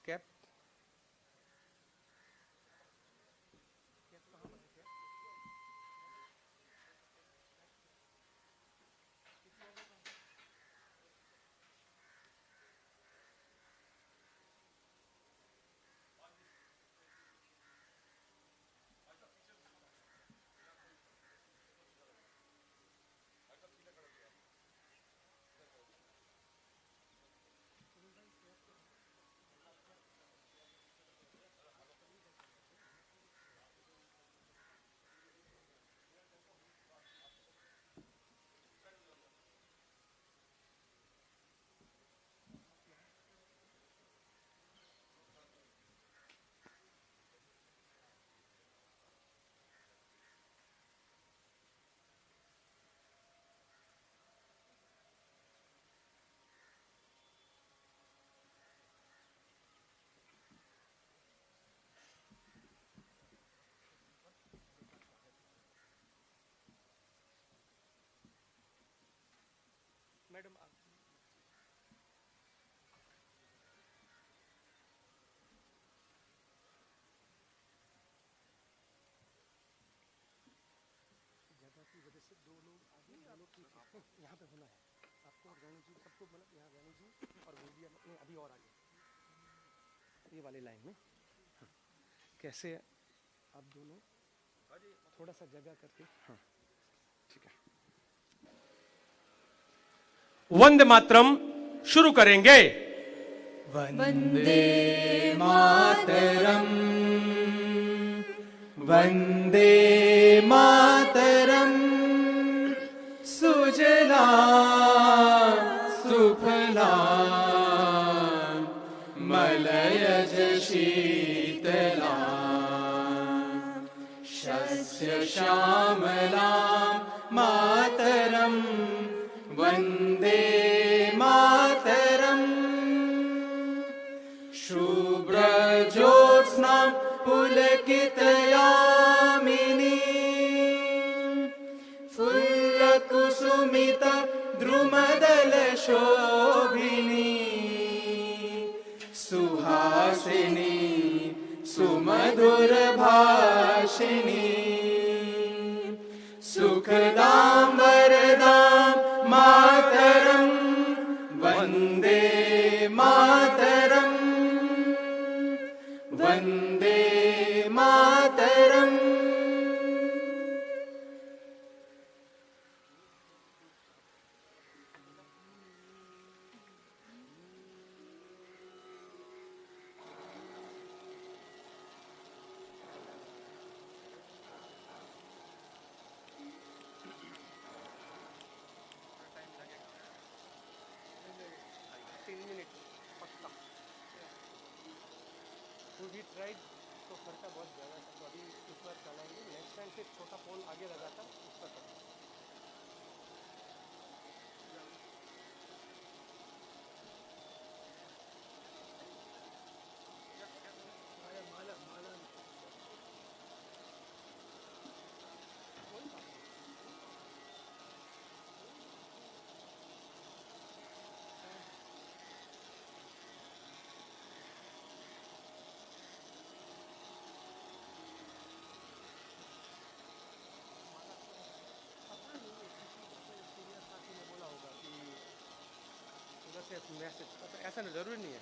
Cap madam जगह की वजह से दो लोग आगे दो लोग पीछे यहाँ पे होना है आपको और वेणु जी सबको मतलब यहाँ वेणु जी और गोलिया में अभी और आगे ये वाली लाइन में कैसे आप दोनों थोड़ा सा जगह करके हाँ ठीक है वंदे मातरम शुरू करेंगे वंदे मातरम वंदे मातरम सुजलां सुफलां मलयज शीतलां शस्य श्यामलां मातरं वंदे मातरम् शुभ्रज्योत्स्नां पुलकितयामिनी फुल्लकुसुमित द्रुमदलशोभिनी सुहासिनी सुमधुरभाषिणी सुखदां वरदां मातरं वन्दे मातरम् वन्दे मातरम् भी ट्राइड तो खर्चा बहुत ज़्यादा था तो अभी इस बार चलाएंगे नेक्स्ट टाइम से छोटा पोल आगे लगा था उस पर मैसेज ऐसा जरूरी नहीं है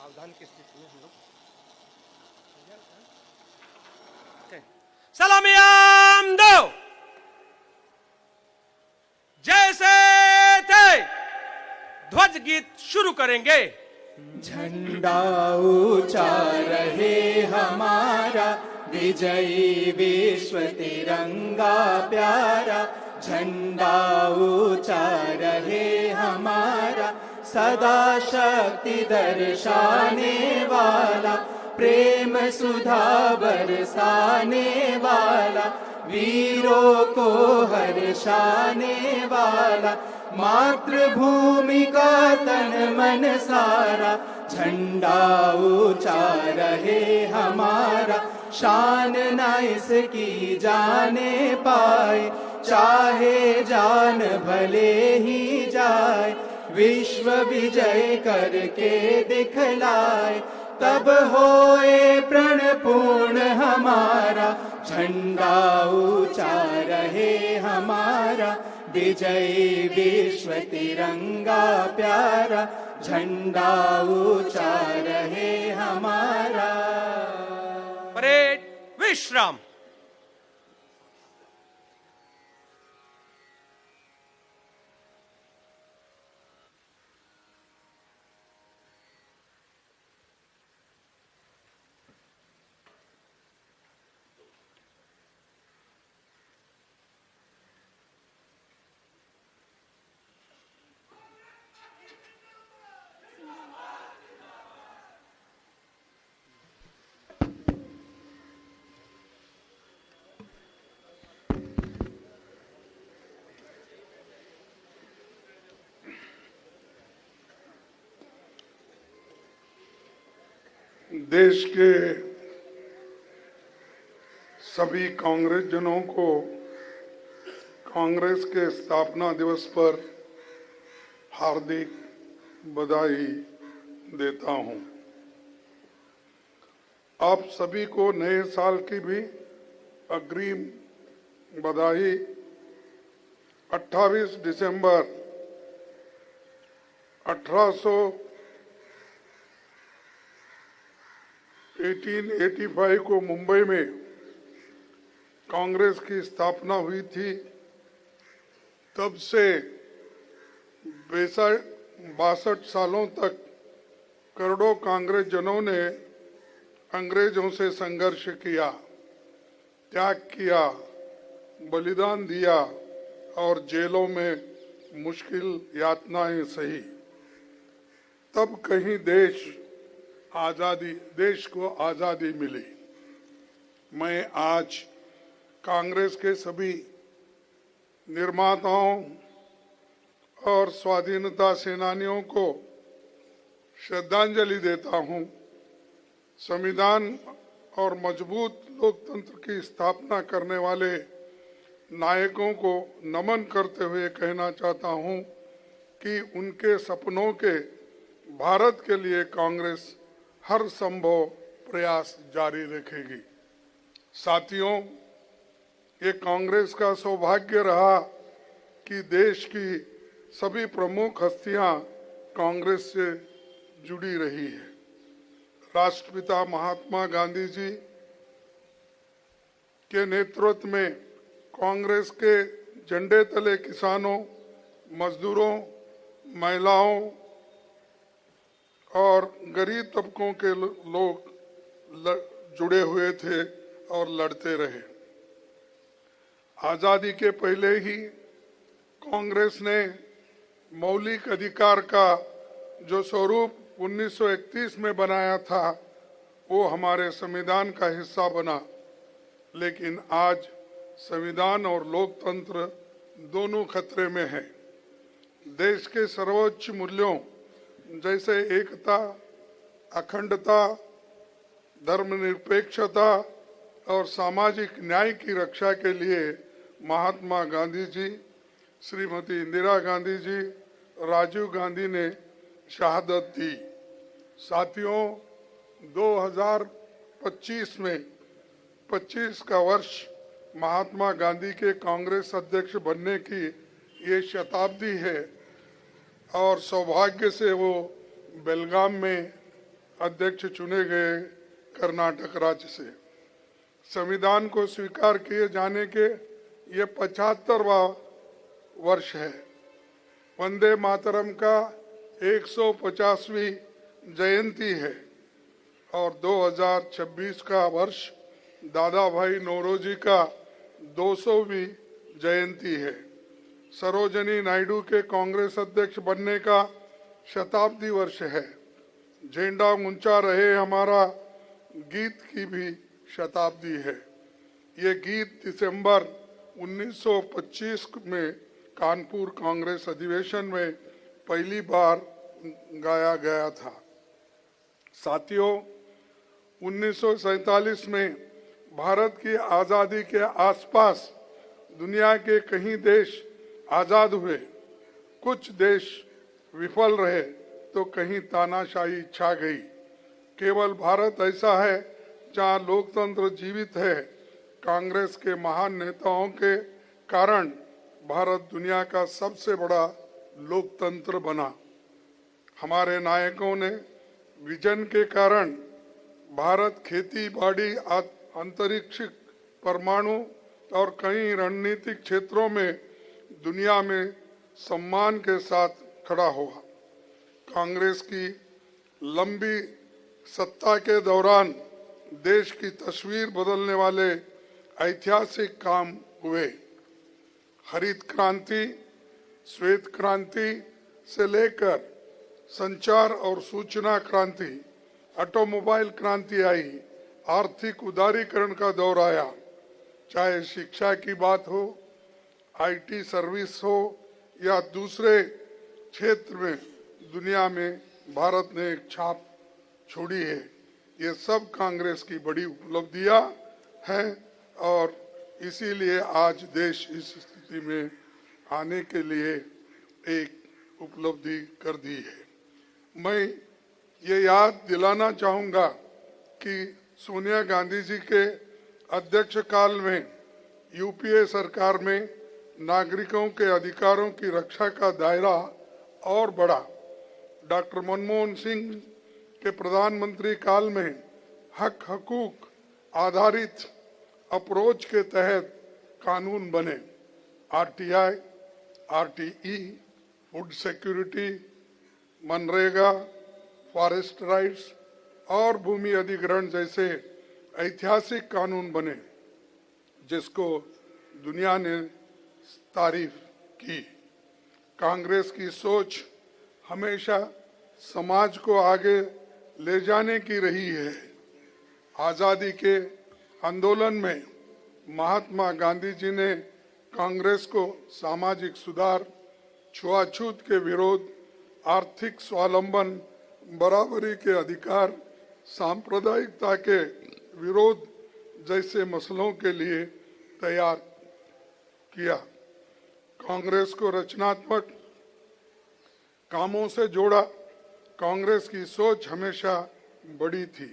सावधान की स्थिति में हम लोग सलामियाम दो जैसे थे ध्वज गीत शुरू करेंगे। झंडा ऊंचा रहे हमारा, विजयी विश्व तिरंगा प्यारा। झंडा ऊंचा रहे हमारा, सदा शक्ति दर्शाने वाला, प्रेम सुधा बरसाने वाला, वीरों को हर्षाने वाला, मातृभूमि का तन मन सारा। झंडा ऊंचा रहे हमारा, शान न इसकी जाने पाए, चाहे जान भले ही जाए। विश्व विजय करके दिखलाए, तब होए प्रण पूर्ण हमारा। झंडा ऊंचा रहे हमारा, विजयी विश्व तिरंगा प्यारा। झंडा ऊंचा रहे हमारा। परेड विश्राम। देश के सभी कांग्रेस जनों को कांग्रेस के स्थापना दिवस पर हार्दिक बधाई देता हूं। आप सभी को नए साल की भी अग्रिम बधाई। 28 दिसंबर 1885 को मुंबई में कांग्रेस की स्थापना हुई थी। तब से 62 सालों तक करोड़ों कांग्रेस जनों ने अंग्रेजों से संघर्ष किया, त्याग किया, बलिदान दिया और जेलों में मुश्किल यातनाएं सही। तब कहीं देश को आजादी मिली। मैं आज कांग्रेस के सभी निर्माताओं और स्वाधीनता सेनानियों को श्रद्धांजलि देता हूं। संविधान और मजबूत लोकतंत्र की स्थापना करने वाले नायकों को नमन करते हुए कहना चाहता हूं कि उनके सपनों के भारत के लिए कांग्रेस हर संभव प्रयास जारी रखेगी। साथियों, ये कांग्रेस का सौभाग्य रहा कि देश की सभी प्रमुख हस्तियां कांग्रेस से जुड़ी रही है। राष्ट्रपिता महात्मा गांधी जी के नेतृत्व में कांग्रेस के झंडे तले किसानों, मजदूरों, महिलाओं और गरीब तबकों के लोग जुड़े हुए थे और लड़ते रहे। आजादी के पहले ही कांग्रेस ने मौलिक अधिकार का जो स्वरूप 1931 में बनाया था वो हमारे संविधान का हिस्सा बना। लेकिन आज संविधान और लोकतंत्र दोनों खतरे में है। देश के सर्वोच्च मूल्यों जैसे एकता, अखंडता, धर्मनिरपेक्षता और सामाजिक न्याय की रक्षा के लिए महात्मा गांधी जी, श्रीमती इंदिरा गांधी जी, राजीव गांधी ने शहादत दी। साथियों, 2025 में 25 का वर्ष महात्मा गांधी के कांग्रेस अध्यक्ष बनने की ये शताब्दी है और सौभाग्य से वो बेलगाम में अध्यक्ष चुने गए कर्नाटक राज्य से। संविधान को स्वीकार किए जाने के ये 75वां वर्ष है। वंदे मातरम का 150वीं जयंती है और 2026 का वर्ष दादा भाई नौरोजी का 200वीं जयंती है। सरोजनी नायडू के कांग्रेस अध्यक्ष बनने का शताब्दी वर्ष है। झंडा ऊंचा रहे हमारा गीत की भी शताब्दी है। ये गीत दिसंबर 1925 में कानपुर कांग्रेस अधिवेशन में पहली बार गाया गया था। साथियों, 1947 में भारत की आज़ादी के आसपास दुनिया के कई देश आज़ाद हुए। कुछ देश विफल रहे तो कहीं तानाशाही छा गई। केवल भारत ऐसा है जहां लोकतंत्र जीवित है। कांग्रेस के महान नेताओं के कारण भारत दुनिया का सबसे बड़ा लोकतंत्र बना। हमारे नायकों ने विजन के कारण भारत खेती बाड़ी, अंतरिक्ष, परमाणु और कई रणनीतिक क्षेत्रों में दुनिया में सम्मान के साथ खड़ा हुआ। कांग्रेस की लंबी सत्ता के दौरान देश की तस्वीर बदलने वाले ऐतिहासिक काम हुए। हरित क्रांति, श्वेत क्रांति से लेकर संचार और सूचना क्रांति, ऑटोमोबाइल क्रांति आई, आर्थिक उदारीकरण का दौर आया। चाहे शिक्षा की बात हो, आईटी सर्विस हो या दूसरे क्षेत्र में दुनिया में भारत ने एक छाप छोड़ी है। ये सब कांग्रेस की बड़ी उपलब्धियां हैं और इसीलिए आज देश इस स्थिति में आने के लिए एक उपलब्धि कर दी है। मैं ये याद दिलाना चाहूँगा कि सोनिया गांधी जी के अध्यक्ष काल में यूपीए सरकार में नागरिकों के अधिकारों की रक्षा का दायरा और बढ़ा। डॉक्टर मनमोहन सिंह के प्रधानमंत्री काल में हक हकूक आधारित अप्रोच के तहत कानून बने। RTI, RTE, food security, MNREGA, forest rights और भूमि अधिग्रहण जैसे ऐतिहासिक कानून बने जिसको दुनिया ने तारीफ की। कांग्रेस की सोच हमेशा समाज को आगे ले जाने की रही है। आज़ादी के आंदोलन में महात्मा गांधी जी ने कांग्रेस को सामाजिक सुधार, छुआछूत के विरोध, आर्थिक स्वावलंबन, बराबरी के अधिकार, सांप्रदायिकता के विरोध जैसे मसलों के लिए तैयार किया। कांग्रेस को रचनात्मक कामों से जोड़ा। कांग्रेस की सोच हमेशा बड़ी थी,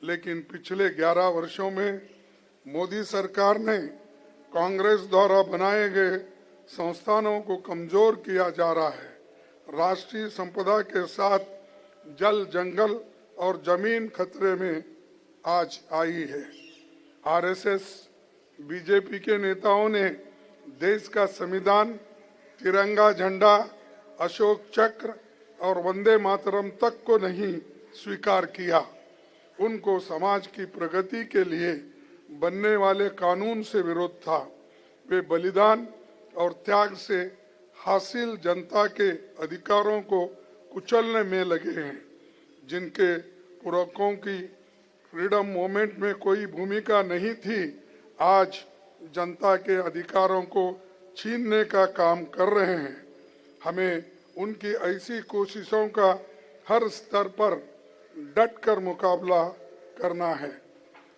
लेकिन पिछले 11 वर्षों में मोदी सरकार ने कांग्रेस द्वारा बनाए गए संस्थानों को कमजोर किया जा रहा है। राष्ट्रीय संपदा के साथ जल, जंगल और जमीन खतरे में आज आई है। आरएसएस, बीजेपी के नेताओं ने देश का संविधान, तिरंगा झंडा, अशोक चक्र और वंदे मातरम तक को नहीं स्वीकार किया। उनको समाज की प्रगति के लिए बनने वाले कानून से विरोध था। वे बलिदान और त्याग से हासिल जनता के अधिकारों को कुचलने में लगे हैं। जिनके पुरखों की फ्रीडम मूवमेंट में कोई भूमिका नहीं थी, आज जनता के अधिकारों को छीनने का काम कर रहे हैं। हमें उनकी ऐसी कोशिशों का हर स्तर पर डट कर मुकाबला करना है।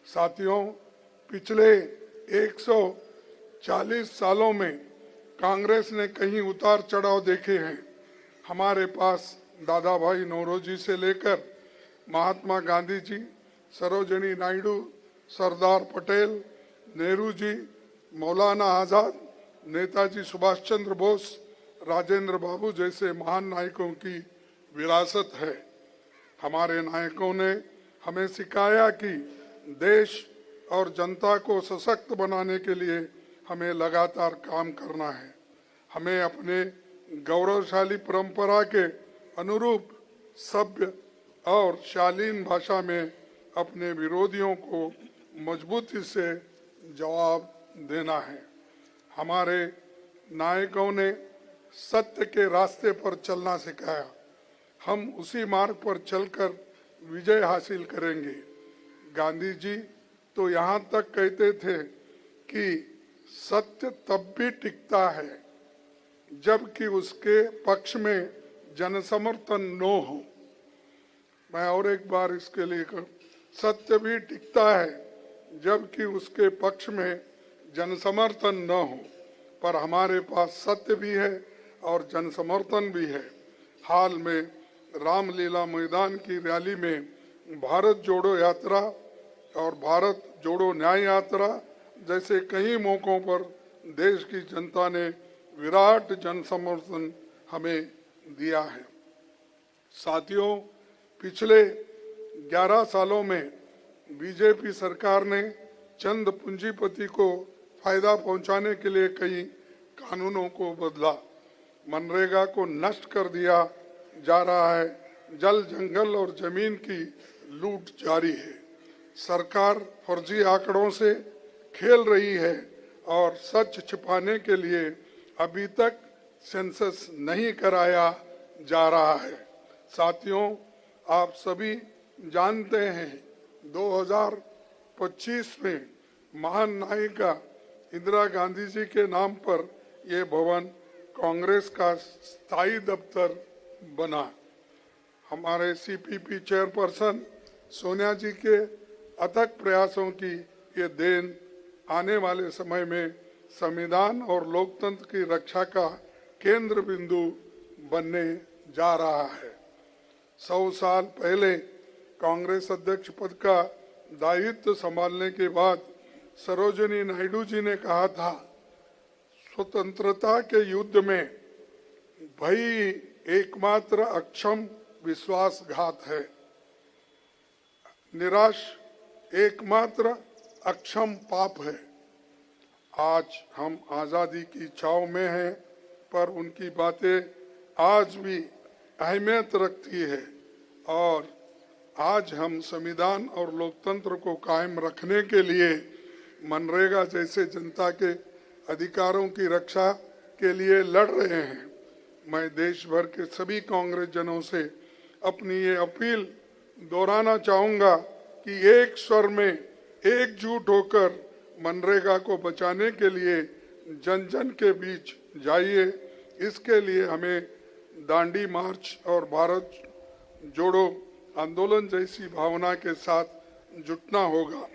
साथियों, पिछले 140 सालों में कांग्रेस ने कई उतार चढ़ाव देखे हैं। हमारे पास दादा भाई नौरोजी से लेकर महात्मा गांधी जी, सरोजनी नायडू, सरदार पटेल, नेहरू जी, मौलाना आज़ाद, नेताजी सुभाष चंद्र बोस, राजेंद्र बाबू जैसे महान नायकों की विरासत है। हमारे नायकों ने हमें सिखाया कि देश और जनता को सशक्त बनाने के लिए हमें लगातार काम करना है। हमें अपने गौरवशाली परंपरा के अनुरूप सभ्य और शालीन भाषा में अपने विरोधियों को मजबूती से जवाब देना है। हमारे नायकों ने सत्य के रास्ते पर चलना सिखाया। हम उसी मार्ग पर चलकर विजय हासिल करेंगे। गांधी जी तो यहाँ तक कहते थे कि सत्य तब भी टिकता है जबकि उसके पक्ष में जनसमर्थन न हो। मैं और एक बार इसके लिए सत्य भी टिकता है जबकि उसके पक्ष में जनसमर्थन न हो, पर हमारे पास सत्य भी है और जनसमर्थन भी है। हाल में रामलीला मैदान की रैली में भारत जोड़ो यात्रा और भारत जोड़ो न्याय यात्रा जैसे कई मौकों पर देश की जनता ने विराट जनसमर्थन हमें दिया है। साथियों, पिछले 11 सालों में बीजेपी सरकार ने चंद पूंजीपति को फायदा पहुंचाने के लिए कई कानूनों को बदला। मनरेगा को नष्ट कर दिया जा रहा है। जल, जंगल और जमीन की लूट जारी है। सरकार फर्जी आंकड़ों से खेल रही है और सच छिपाने के लिए अभी तक सेंसस नहीं कराया जा रहा है। साथियों, आप सभी जानते हैं 2025 में महान नायिका इंदिरा गांधी जी के नाम पर ये भवन कांग्रेस का स्थायी दफ्तर बना। हमारे सीपीपी चेयरपर्सन सोनिया जी के अथक प्रयासों की ये देन आने वाले समय में संविधान और लोकतंत्र की रक्षा का केंद्र बिंदु बनने जा रहा है। 100 साल पहले कांग्रेस अध्यक्ष पद का दायित्व संभालने के बाद सरोजिनी नायडू जी ने कहा था, स्वतंत्रता के युद्ध में भय एकमात्र अक्षम विश्वासघात है, निराश एकमात्र अक्षम पाप है। आज हम आजादी की छाव में हैं, पर उनकी बातें आज भी अहमियत रखती है और आज हम संविधान और लोकतंत्र को कायम रखने के लिए मनरेगा जैसे जनता के अधिकारों की रक्षा के लिए लड़ रहे हैं। मैं देश भर के सभी कांग्रेस जनों से अपनी ये अपील दोहराना चाहूंगा कि एक स्वर में एकजुट होकर मनरेगा को बचाने के लिए जन जन के बीच जाइए। इसके लिए हमें दांडी मार्च और भारत जोड़ो आंदोलन जैसी भावना के साथ जुटना होगा।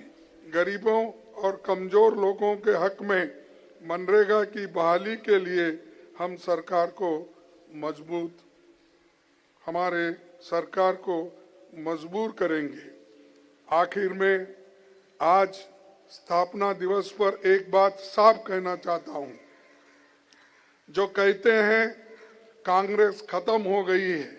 गरीबों और कमजोर लोगों के हक में मनरेगा की बहाली के लिए हम हमारे सरकार को मजबूर करेंगे। आखिर में आज स्थापना दिवस पर एक बात साफ कहना चाहता हूं। जो कहते हैं कांग्रेस खत्म हो गई है,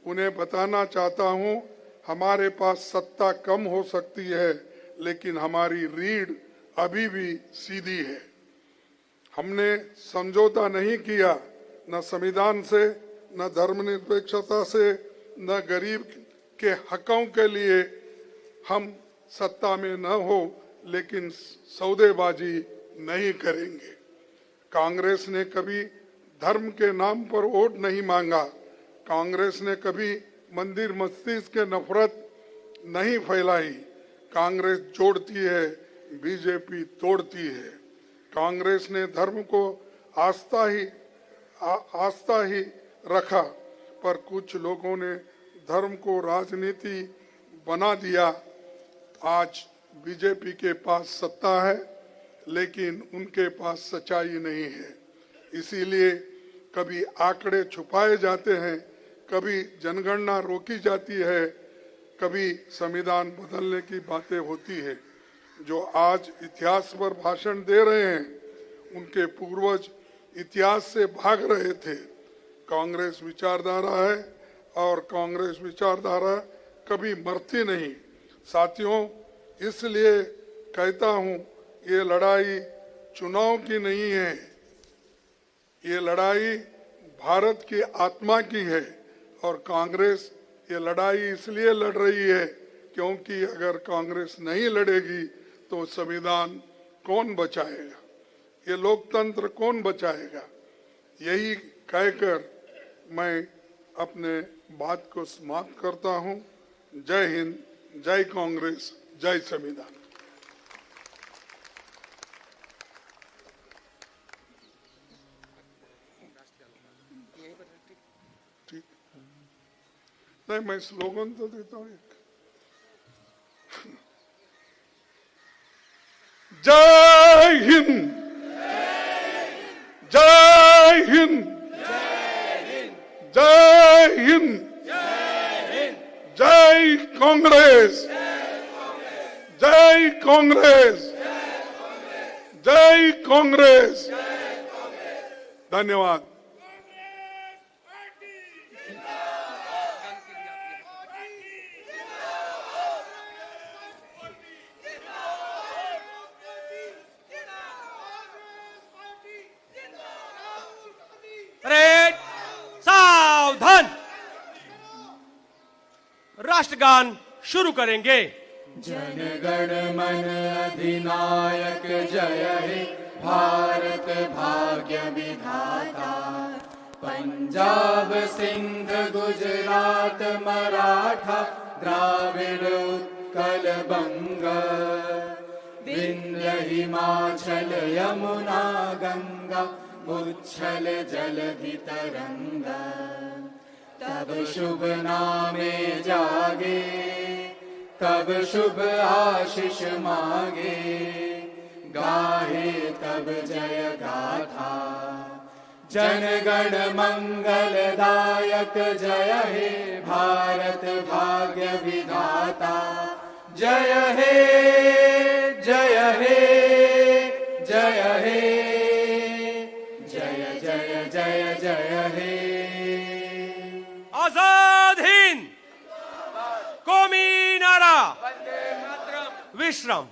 उन्हें बताना चाहता हूं, हमारे पास सत्ता कम हो सकती है लेकिन हमारी रीढ़ अभी भी सीधी है। हमने समझौता नहीं किया, न संविधान से, न धर्मनिरपेक्षता से, न गरीब के हकों के लिए। हम सत्ता में न हो लेकिन सौदेबाजी नहीं करेंगे। कांग्रेस ने कभी धर्म के नाम पर वोट नहीं मांगा। कांग्रेस ने कभी मंदिर मस्जिद के नफरत नहीं फैलाई। कांग्रेस जोड़ती है, बीजेपी तोड़ती है। कांग्रेस ने धर्म को आस्था ही रखा, पर कुछ लोगों ने धर्म को राजनीति बना दिया। आज बीजेपी के पास सत्ता है लेकिन उनके पास सच्चाई नहीं है। इसीलिए कभी आंकड़े छुपाए जाते हैं, कभी जनगणना रोकी जाती है, कभी संविधान बदलने की बातें होती है। जो आज इतिहास पर भाषण दे रहे हैं, उनके पूर्वज इतिहास से भाग रहे थे। कांग्रेस विचारधारा है और कांग्रेस विचारधारा कभी मरती नहीं। साथियों, इसलिए कहता हूं, ये लड़ाई चुनाव की नहीं है, ये लड़ाई भारत की आत्मा की है। और कांग्रेस ये लड़ाई इसलिए लड़ रही है क्योंकि अगर कांग्रेस नहीं लड़ेगी तो संविधान कौन बचाएगा, ये लोकतंत्र कौन बचाएगा। यही कहकर मैं अपने बात को समाप्त करता हूं। जय हिंद, जय कांग्रेस, जय संविधान। ठीक, नहीं मैं स्लोगन तो देता हूं एक। जय हिंद, जय हिंद, जय हिंद, जय कांग्रेस, जय कांग्रेस, जय कांग्रेस। धन्यवाद। परेड, सावधान। राष्ट्रगान शुरू करेंगे। जन गण मन अधिनायक जय हे भारत भाग्य विधाता। पंजाब सिंध गुजरात मराठा द्राविड़ उत्कल बंग। विंध्य हिमाचल यमुना गंगा उच्छल जलधि तरंगा। तब शुभ नामे जागे, तब शुभ आशीष मांगे। गाहे तब जय गाथा, जन गण मंगलदायक जय हे भारत भाग्य विधाता। जय हे, जय हे, जय हे, जय जय जय जय हे। आजाद हिंद, कौमी नारा, विश्राम।